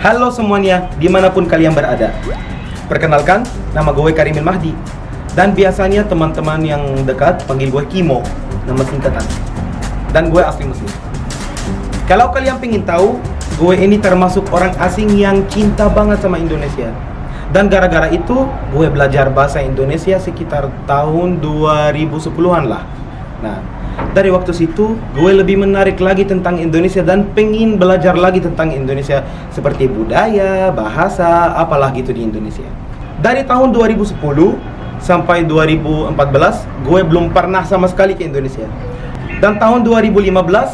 Halo semuanya, dimanapun kalian berada. Perkenalkan, nama gue Karimil Mahdi. Dan biasanya teman-teman yang dekat panggil gue Kimo, nama singkatan. Dan gue asli Mesir. Kalau kalian pengen tahu, gue ini termasuk orang asing yang cinta banget sama Indonesia. Dan gara-gara itu, gue belajar bahasa Indonesia sekitar tahun 2010-an lah. Nah, dari waktu situ, gue lebih menarik lagi tentang Indonesia dan pengen belajar lagi tentang Indonesia seperti budaya, bahasa, apalah gitu di Indonesia. Dari tahun 2010 sampai 2014, gue belum pernah sama sekali ke Indonesia. Dan tahun 2015,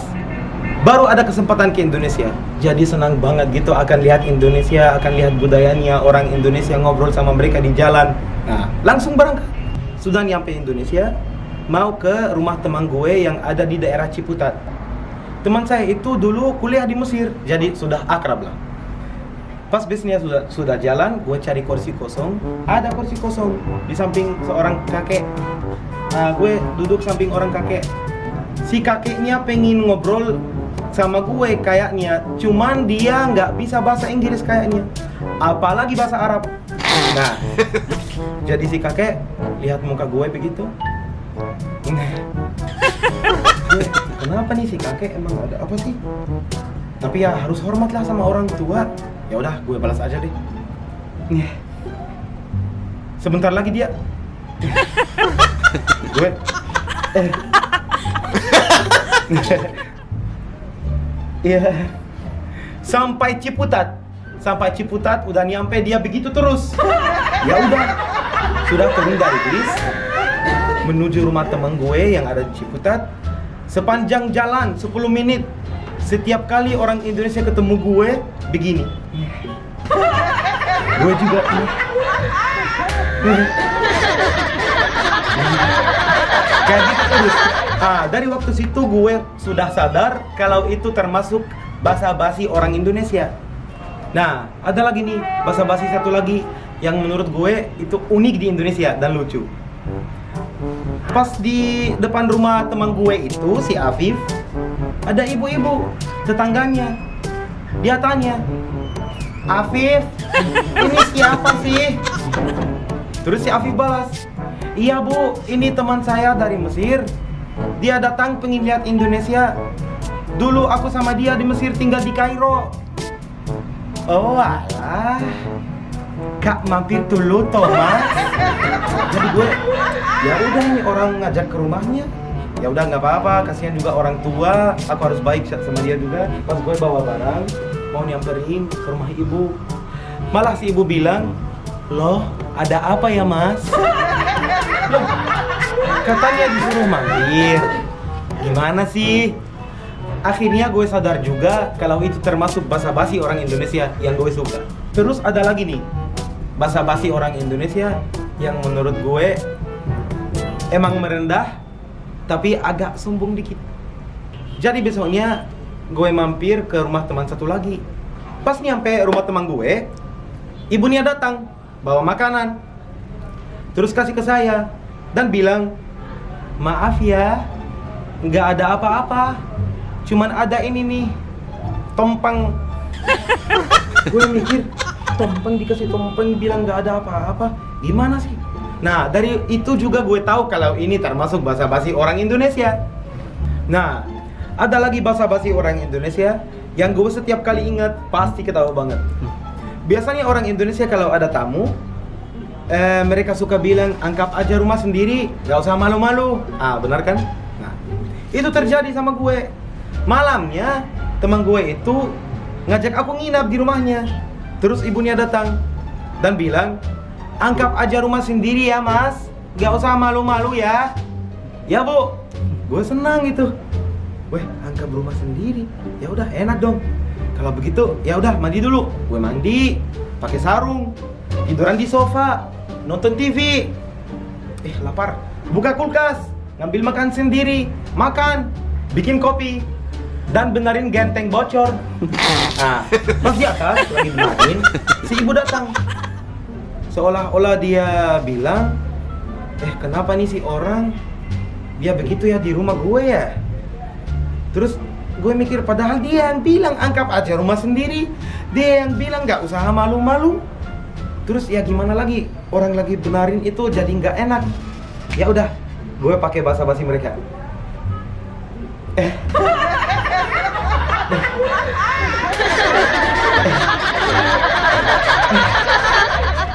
baru ada kesempatan ke Indonesia. Jadi senang banget gitu akan lihat Indonesia, akan lihat budayanya, orang Indonesia ngobrol sama mereka di jalan. Nah, langsung berangkat. Sudah nyampe Indonesia, mau ke rumah teman gue yang ada di daerah Ciputat. Teman saya itu dulu kuliah di Mesir, jadi sudah akrab lah. Pas bisnya sudah jalan, gue cari kursi kosong. Ada kursi kosong di samping seorang kakek. Nah, gue duduk samping orang kakek. Si kakeknya pengen ngobrol sama gue kayaknya, cuman dia nggak bisa bahasa Inggris kayaknya, apalagi bahasa Arab. Nah, jadi si kakek lihat muka gue begitu. Kenapa nih si kakek, emang ada apa sih? Tapi ya harus hormatlah sama orang tua. Ya udah, gue balas aja deh. Sebentar lagi dia. Gue iya. Sampai Ciputat udah nyampe dia begitu terus. Ya udah, sudah turun dari bis menuju rumah teman gue yang ada di Ciputat. Sepanjang jalan 10 menit, setiap kali orang Indonesia ketemu gue begini. Gue juga kayak gitu terus. Dari waktu situ gue sudah sadar kalau itu termasuk basa-basi orang Indonesia. Nah, ada lagi nih basa-basi satu lagi yang menurut gue itu unik di Indonesia dan lucu. Pas di depan rumah teman gue itu, si Afif, ada ibu-ibu tetangganya. Dia tanya, "Afif, ini siapa sih?" Terus si Afif balas, "Iya bu, ini teman saya dari Mesir. Dia datang pengen lihat Indonesia. Dulu aku sama dia di Mesir tinggal di Kairo." "Oh alah, Kak mampir dulu Thomas." Jadi gue, ya udah nih orang ngajak ke rumahnya, ya udah nggak apa-apa, kasihan juga orang tua, aku harus baik sama dia juga. Pas gue bawa barang mau nyamperin ke rumah ibu, malah si ibu bilang, "Loh, ada apa ya mas?" "Loh, katanya disuruh mampir." Gimana sih? Akhirnya gue sadar juga kalau itu termasuk basa-basi orang Indonesia yang gue suka. Terus ada lagi nih basa-basi orang Indonesia yang menurut gue emang merendah tapi agak sombong dikit. Jadi besoknya gue mampir ke rumah teman satu lagi. Pas nyampe rumah teman gue, ibunya datang bawa makanan, terus kasih ke saya dan bilang, "Maaf ya, nggak ada apa-apa, cuman ada ini nih, tompeng." Gue mikir, tompeng dikasih tompeng bilang nggak ada apa-apa, gimana sih? Nah, dari itu juga gue tahu kalau ini termasuk basa-basi orang Indonesia. Nah, ada lagi basa-basi orang Indonesia yang gue setiap kali ingat pasti ketawa banget. Biasanya orang Indonesia kalau ada tamu, mereka suka bilang, "Anggap aja rumah sendiri, gak usah malu-malu." Benar kan? Nah, itu terjadi sama gue. Malamnya teman gue itu ngajak aku nginap di rumahnya. Terus ibunya datang dan bilang, "Anggap aja rumah sendiri ya mas, gak usah malu-malu ya." "Ya bu." Gue senang itu. Weh, anggap rumah sendiri, ya udah enak dong. Kalau begitu ya udah mandi dulu. Gue mandi, pakai sarung, tiduran di sofa, nonton TV. Lapar, buka kulkas, ngambil makan sendiri, makan, bikin kopi, dan benerin genteng bocor. Pas di atas lagi benerin, si ibu datang. Seolah-olah dia bilang, kenapa nih si orang dia begitu ya di rumah gue ya?" Terus gue mikir, padahal dia yang bilang anggap aja rumah sendiri. Dia yang bilang nggak usah malu-malu. Terus ya gimana lagi, orang lagi benarin itu jadi nggak enak. Ya udah, gue pakai bahasa basi mereka.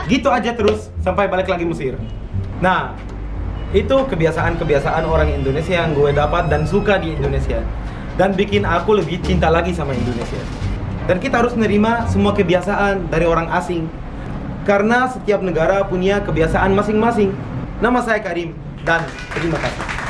Gitu aja terus sampai balik lagi Mesir. Nah, itu kebiasaan-kebiasaan orang Indonesia yang gue dapat dan suka di Indonesia, dan bikin aku lebih cinta lagi sama Indonesia. Dan kita harus menerima semua kebiasaan dari orang asing, karena setiap negara punya kebiasaan masing-masing. Nama saya Karim, dan terima kasih.